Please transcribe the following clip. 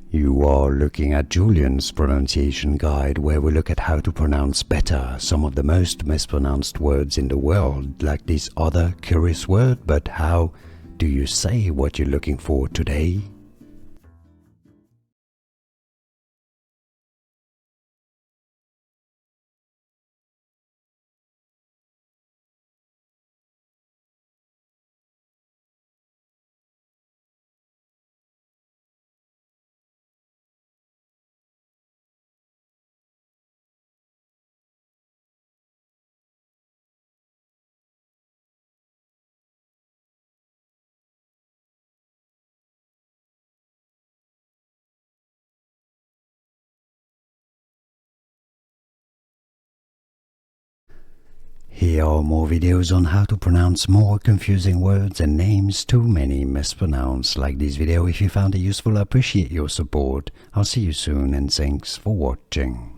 You are looking at Julian's pronunciation guide, where we look at how to pronounce better some of the most mispronounced words in the world, like this other curious word. But how do you say what you're looking for today? Here are more videos on how to pronounce more confusing words and names too many mispronounced. Like this video if you found it useful. I appreciate your support. I'll see you soon and thanks for watching.